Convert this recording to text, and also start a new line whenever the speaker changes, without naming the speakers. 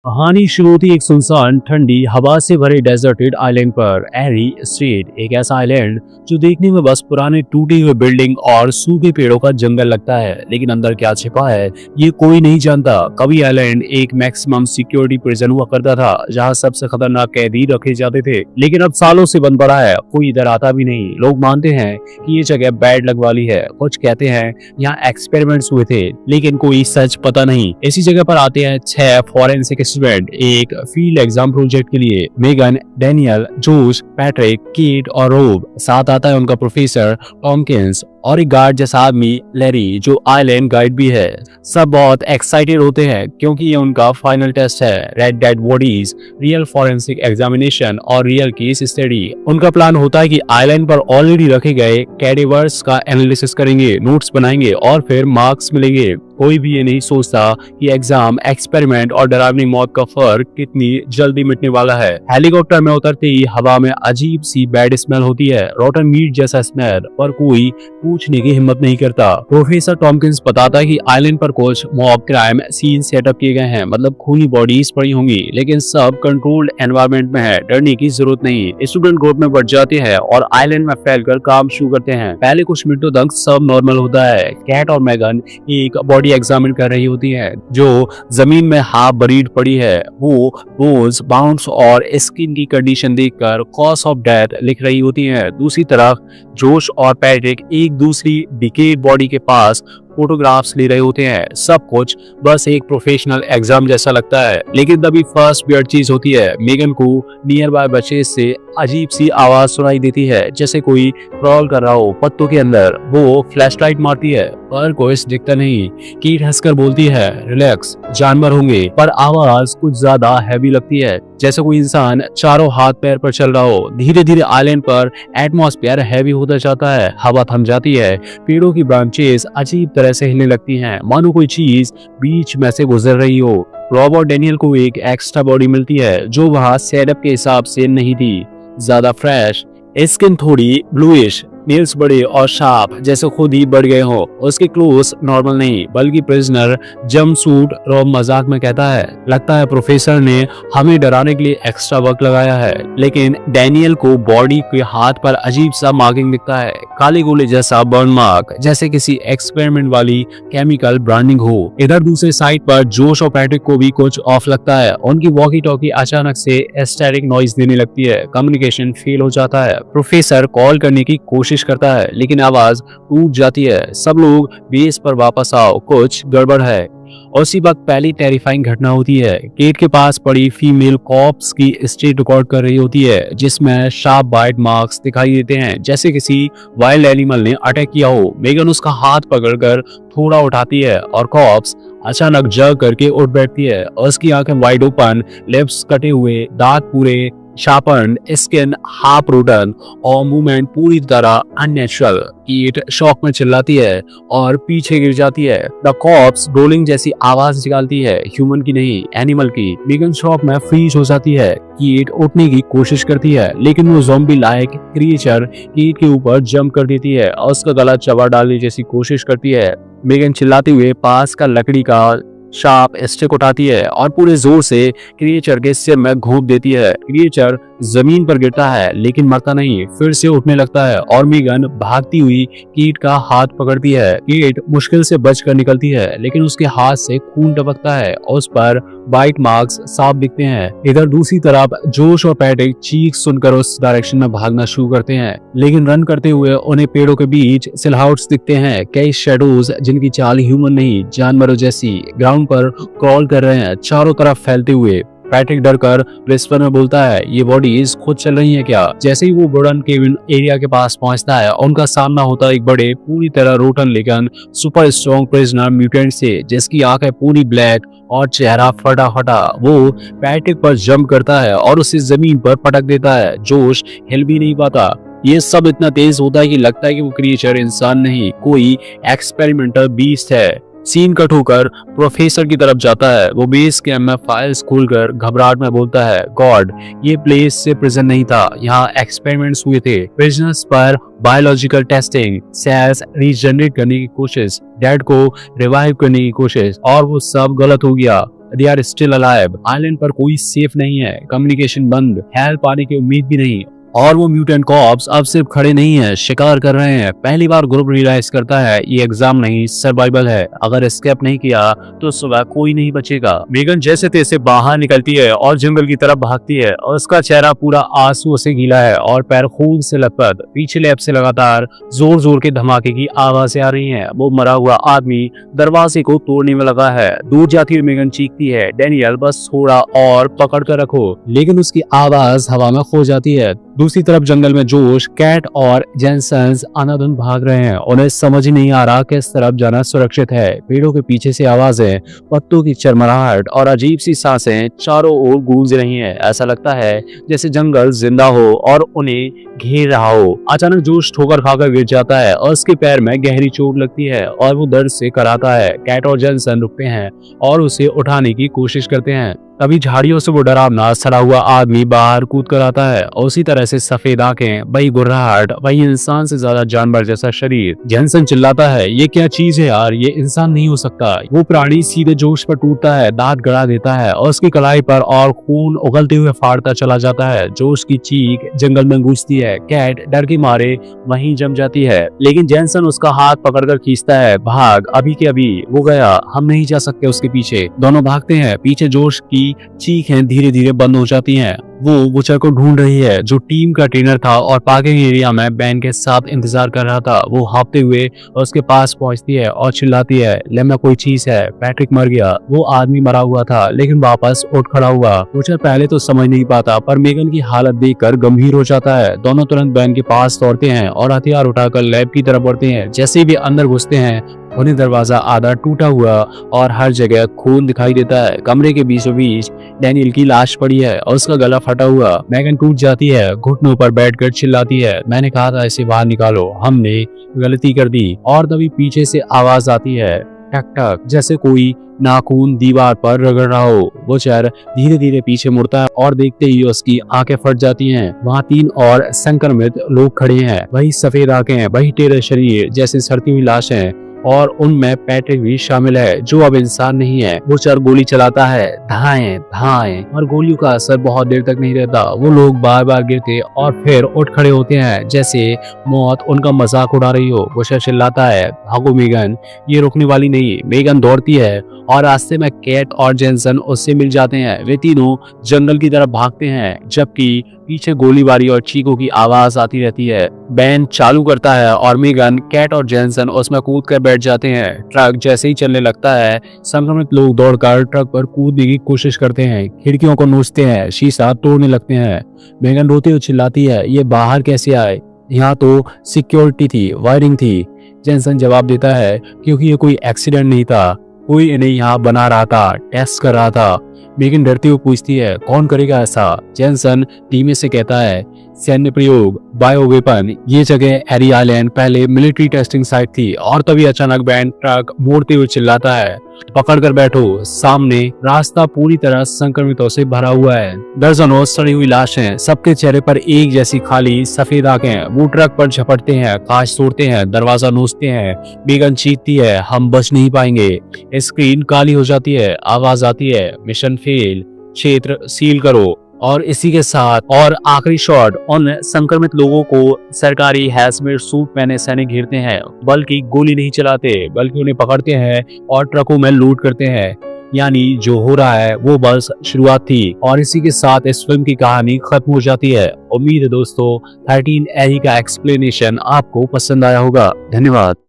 कहानी शुरू होती एक सुनसान ठंडी हवा से भरे डेजर्टेड आइलैंड पर। एरी स्ट्रीट एक ऐसा आइलैंड जो देखने में बस पुराने टूटे हुए बिल्डिंग और सूखे पेड़ों का जंगल लगता है, लेकिन अंदर क्या छिपा है ये कोई नहीं जानता। कभी आइलैंड एक मैक्सिमम सिक्योरिटी प्रिजन हुआ करता था जहां सबसे खतरनाक कैदी रखे जाते थे, लेकिन अब सालों से बंद पड़ा है, कोई इधर आता भी नहीं। लोग मानते हैं कि ये जगह बैड लक वाली है, कुछ कहते हैं यहाँ एक्सपेरिमेंट्स हुए थे, लेकिन कोई सच पता नहीं। इसी जगह पर आते हैं 6 फॉरेंसिक स्टूडेंट एक फील्ड एग्जाम प्रोजेक्ट के लिए। मेगन, डैनियल, जोश, पैट्रिक, कीट और रोब। साथ आता है उनका प्रोफेसर टॉमकिंस और एक गार्ड जैसा आदमी लैरी जो आइलैंड गाइड भी है। सब बहुत एक्साइटेड होते हैं क्योंकि ये उनका फाइनल टेस्ट है। Red dead bodies, real forensic examination और रियल केस स्टडी। उनका प्लान होता है कि आइलैंड पर ऑलरेडी रखे गए कैडेवर्स का एनालिसिस करेंगे, नोट्स बनाएंगे और फिर मार्क्स मिलेंगे। कोई भी ये नहीं सोचता कि एग्जाम, एक्सपेरिमेंट और डरावनी मौत का फर्क कितनी जल्दी मिटने वाला है। हेलीकॉप्टर में उतरते ही हवा में अजीब सी बैड स्मेल होती है, रोटन मीट जैसा स्मेल, पर कोई पूछने की हिम्मत नहीं करता। प्रोफेसर टॉमकिंस बताता है कि आइलैंड पर कुछ मॉब क्राइम सीन सेटअप किए गए हैं, मतलब खूनी बॉडीज पड़ी होंगी, लेकिन सब कंट्रोल्ड एनवायरनमेंट में है, डरने की जरूरत नहीं। स्टूडेंट ग्रुप में बढ़ जाते हैं और आइलैंड में फैलकर काम शुरू करते हैं। पहले कुछ मिनटों तक सब नॉर्मल होता है। कैट और मैगन एक बॉडी एग्जामिन कर रही होती है जो जमीन में हाफ बरीड पड़ी है। वो बोन्स, बाउंस और स्किन की कंडीशन देखकर कॉज ऑफ डेथ लिख रही होती है। दूसरी तरफ जोश और पैट्रिक एक दूसरी डिकेड बॉडी के पास फोटोग्राफ्स ले रहे होते हैं। सब कुछ बस एक प्रोफेशनल एग्जाम जैसा लगता है, लेकिन तभी फर्स्ट वियर्ड चीज होती है। मेगन को नियर बाय बच्चे से अजीब सी आवाज सुनाई देती है, जैसे कोई क्रॉल कर रहा हो पत्तों के अंदर। वो फ्लैशलाइट मारती है पर कोई दिखता नहीं। कीट हंसकर बोलती है, रिलैक्स, जानवर होंगे, पर आवाज कुछ ज्यादा हैवी लगती है, जैसे कोई इंसान चारों हाथ पैर पर चल रहा हो। धीरे धीरे आइलैंड पर एटमॉस्फेयर हैवी होता जाता है, हवा थम जाती है, पेड़ों की ब्रांचेस अजीब तरह से हिलने लगती हैं, मानो कोई चीज बीच में से गुजर रही हो। रॉब और डैनियल को एक एक्स्ट्रा बॉडी मिलती है जो वहाँ सेटअप के हिसाब से नहीं थी, ज्यादा फ्रेश, स्किन थोड़ी ब्लूइश, नेल्स बड़े और शार्प जैसे खुद ही बढ़ गए हो। उसके क्लोज नॉर्मल नहीं बल्कि प्रिजनर जंप सूट। रॉब मजाक में कहता है, लगता है प्रोफेसर ने हमें डराने के लिए एक्स्ट्रा वक्त लगाया है। लेकिन डैनियल को बॉडी के हाथ पर अजीब सा मार्किंग दिखता है, काले गोले जैसा बर्न मार्क, जैसे किसी एक्सपेरिमेंट वाली केमिकल ब्रांडिंग हो। इधर दूसरे साइड पर जोश और पैट्रिक को भी कुछ ऑफ लगता है। उनकी वॉकी टॉकी अचानक से स्टैटिक नॉइज देने लगती है, कम्युनिकेशन फेल हो जाता है। प्रोफेसर कॉल करने की कोशिश करता है लेकिन आवाज टूट जाती है। सब लोग बेस पर वापस आओ, कुछ गड़बड़ है। उसी वक्त पहली टेरिफाइंग घटना होती है। केट के पास पड़ी फीमेल कॉप्स की स्टेट रिकॉर्ड कर रही होती है, जिसमें शार्प बाइट मार्क्स दिखाई देते हैं, जैसे किसी वाइल्ड एनिमल ने अटैक किया हो। मेगन उसका हाथ पकड़कर थोड़ा उठाती है और कॉप्स अचानक जग करके उठ बैठती है। उसकी आंखें वाइड ओपन, लिप्स कटे हुए, दांत पूरे शार्पन, स्किन हाफ रोटन और मूवमेंट पूरी तरह अननेचुरल। कीट शॉक में चिल्लाती है और पीछे गिर जाती है। द कॉप्स रोलिंग जैसी आवाज निकालती है, ह्यूमन की नहीं, एनिमल की। मेगन शॉक में फ्रीज हो जाती है। कीट उठने की कोशिश करती है लेकिन वो ज़ॉम्बी लाइक क्रिएचर कीट के ऊपर जंप कर देती है और उसका गला चबा डालने जैसी कोशिश करती है। मेगन चिल्लाते हुए पास का लकड़ी का शार्प स्टिक उठाती है और पूरे जोर से क्रिएचर के सिर में घोंप देती है। क्रिएचर जमीन पर गिरता है लेकिन मरता नहीं, फिर से उठने लगता है और मेगन भागती हुई कीट का हाथ पकड़ती है। कीट मुश्किल से बचकर निकलती है लेकिन उसके हाथ से खून टपकता है और उस पर बाइट मार्क्स साफ दिखते हैं। इधर दूसरी तरफ जोश और पैट्रिक चीख सुनकर उस डायरेक्शन में भागना शुरू करते हैं, लेकिन रन करते हुए उन्हें पेड़ों के बीच सिलहाउट्स दिखते हैं, कई शेडोज जिनकी चाल ह्यूमन नहीं जानवरों जैसी ग्राउंड पर क्रॉल कर रहे हैं, चारों तरफ फैलते हुए। पैट्रिक डरकर विस्पर में बोलता है, ये बॉडीज खुद चल रही है क्या? जैसे ही वो वुडन केबिन एरिया के पास पहुंचता है, उनका सामना होता है एक बड़े पूरी तरह रोटन लेकिन सुपर स्ट्रॉन्ग प्रिजनर म्यूटेंट से, जिसकी आंखें पूरी ब्लैक और चेहरा फटा फटा। वो पैट्रिक पर जंप करता है और उसे जमीन पर पटक देता है। जोश हिल भी नहीं पाता। ये सब इतना तेज होता है कि लगता है कि वो क्रिएचर इंसान नहीं, कोई एक्सपेरिमेंटल बीस्ट है। सीन कट होकर प्रोफेसर की तरफ जाता है। वो बेस कैंप में फाइल्स खोलकर घबराहट में बोलता है, गॉड, ये प्लेस से प्रिजन नहीं था, यहाँ एक्सपेरिमेंट्स हुए थे, प्रिजनर्स पर बायोलॉजिकल टेस्टिंग, सेल्स रीजनरेट करने की कोशिश, डेड को रिवाइव करने की कोशिश, और वो सब गलत हो गया। They are still alive. Island पर कोई सेफ नहीं है, कम्युनिकेशन बंद, हेल्प पाने की उम्मीद भी नहीं। और वो म्यूटेंट कॉप्स अब सिर्फ खड़े नहीं है, शिकार कर रहे हैं। पहली बार ग्रुप रियलाइज करता है ये एग्जाम नहीं, सर्वाइवल है। अगर एस्केप नहीं किया तो सुबह कोई नहीं बचेगा। मेगन जैसे तैसे बाहर निकलती है और जंगल की तरफ भागती है और उसका चेहरा पूरा आंसुओं से गीला है और पैर खून से लथपथ। पीछे लैब से लगातार जोर जोर के धमाके की आवाजें आ रही हैं। वो मरा हुआ आदमी दरवाजे को तोड़ने में लगा है। दूर जाती हुई मेगन चीखती है, डैनियल बस थोड़ा और पकड़ कर रखो, लेकिन उसकी आवाज हवा में खो जाती है। दूसरी तरफ जंगल में जोश, कैट और जेनसन्स अनाधुन भाग रहे हैं। उन्हें समझ ही नहीं आ रहा किस तरफ जाना सुरक्षित है। पेड़ों के पीछे से आवाजें, पत्तों की चरमराहट और अजीब सी सांसें चारों ओर गूंज रही हैं। ऐसा लगता है जैसे जंगल जिंदा हो और उन्हें घेर रहा हो। अचानक जोश ठोकर खाकर गिर जाता है और उसके पैर में गहरी चोट लगती है और वो दर्द से कराता है। कैट और जेनसन रुकते हैं और उसे उठाने की कोशिश करते हैं। तभी झाड़ियों से वो डरावना सड़ा हुआ आदमी बाहर कूद कर आता है और उसी तरह से सफेद आंखें, वही गुर्राहट, वही इंसान से ज्यादा जानवर जैसा शरीर। जेनसन चिल्लाता है, ये क्या चीज है यार, ये इंसान नहीं हो सकता। वो प्राणी सीधे जोश पर टूटता है, दांत गड़ा देता है और उसकी कलाई पर और खून उगलते हुए फाड़ता चला जाता है। जोश की चीख जंगल में गूंजती है। कैट डर के मारे वहीं जम जाती है, लेकिन जेनसन उसका हाथ पकड़कर खींचता है, भाग, अभी के अभी वो गया, हम नहीं जा सकते उसके पीछे। दोनों भागते हैं। पीछे जोश की चीखें धीरे धीरे बंद हो जाती हैं। वो बुचर को ढूंढ रही है जो टीम का ट्रेनर था और पार्किंग एरिया में बैन के साथ इंतजार कर रहा था। वो हाँफते हुए उसके पास पहुंचती है और चिल्लाती है, लेम्मा कोई चीज है, पैट्रिक मर गया। वो आदमी मरा हुआ था लेकिन वापस उठ खड़ा हुआ। बुचर पहले तो समझ नहीं पाता पर मेगन की हालत देखकर गंभीर हो जाता है। दोनों तुरंत बैन के पास दौड़ते हैं और हथियार उठाकर लैब की तरफ बढ़ते हैं। जैसे ही वे अंदर घुसते हैं उन्हें दरवाजा आधा टूटा हुआ और हर जगह खून दिखाई देता है। कमरे के बीचों बीच डैनियल की लाश पड़ी है और उसका गला फटा हुआ। मैगन टूट जाती है, घुटनों पर बैठकर चिल्लाती है, मैंने कहा था इसे बाहर निकालो, हमने गलती कर दी। और तभी पीछे से आवाज आती है, टक टक, जैसे कोई नाखून दीवार पर रगड़ रहा हो। वो चेहरा धीरे धीरे पीछे मुड़ता है और देखते ही उसकी आंखें फट जाती हैं। वहाँ 3 और संक्रमित लोग खड़े हैं, वही सफेद आंखें, वही टेढ़े शरीर, जैसे सड़ती हुई लाशें, और उनमें पैट्रिक भी शामिल है जो अब इंसान नहीं है। वो चार गोली चलाता है, धाएं धाएं, और गोलियों का असर बहुत देर तक नहीं रहता। वो लोग बार बार गिरते और फिर उठ खड़े होते हैं जैसे मौत उनका मजाक उड़ा रही हो। वो चिल्लाता है, भागो मेगन, ये रुकने वाली नहीं। मेगन दौड़ती है और रास्ते में कैट और जेनसन उससे मिल जाते हैं। वे तीनों जंगल की तरफ भागते हैं जबकि पीछे गोलीबारी और चीखों की आवाज आती रहती है। बैंड चालू करता है और मेगन, कैट और जेनसन उसमें कूद कर बैठ जाते हैं। ट्रक जैसे ही चलने लगता है संक्रमित लोग दौड़कर ट्रक पर कूदने की कोशिश करते हैं, खिड़कियों को नोचते हैं, शीशा तोड़ने लगते हैं। मेगन रोती हुई चिल्लाती है, ये बाहर कैसे आए, यहाँ तो सिक्योरिटी थी, वायरिंग थी। जेनसन जवाब देता है, क्योंकि ये कोई एक्सीडेंट नहीं था, कोई इन्हें यहाँ बना रहा था, टेस्ट कर रहा था। मेगन डरती हुई पूछती है, कौन करेगा ऐसा? जेनसन धीमे से कहता है, सैन्य प्रयोग, बायो वेपन। ये जगह एरी आइलैंड पहले मिलिट्री टेस्टिंग साइट थी। और तभी अचानक बैंड ट्रक मोड़ते हुए चिल्लाता है, पकड़ कर बैठो। सामने रास्ता पूरी तरह संक्रमितों से भरा हुआ है। दर्जनों सड़ी हुई लाशें, सबके चेहरे पर एक जैसी खाली सफेद आंखें। वो ट्रक पर झपटते हैं, कांच तोड़ते हैं, दरवाजा नोचते हैं। मेगन चीखती है, हम बच नहीं पाएंगे। स्क्रीन काली हो जाती है, आवाज आती है, मिशन फेल, क्षेत्र सील करो। और इसी के साथ और आखिरी शॉट, उन संक्रमित लोगों को सरकारी हैजमेट सूट पहने सैनिक घेरते हैं, बल्कि गोली नहीं चलाते बल्कि उन्हें पकड़ते हैं और ट्रकों में लूट करते हैं। यानी जो हो रहा है वो बस शुरुआत थी। और इसी के साथ इस फिल्म की कहानी खत्म हो जाती है। उम्मीद है दोस्तों 13 एरी का एक्सप्लेनेशन आपको पसंद आया होगा। धन्यवाद।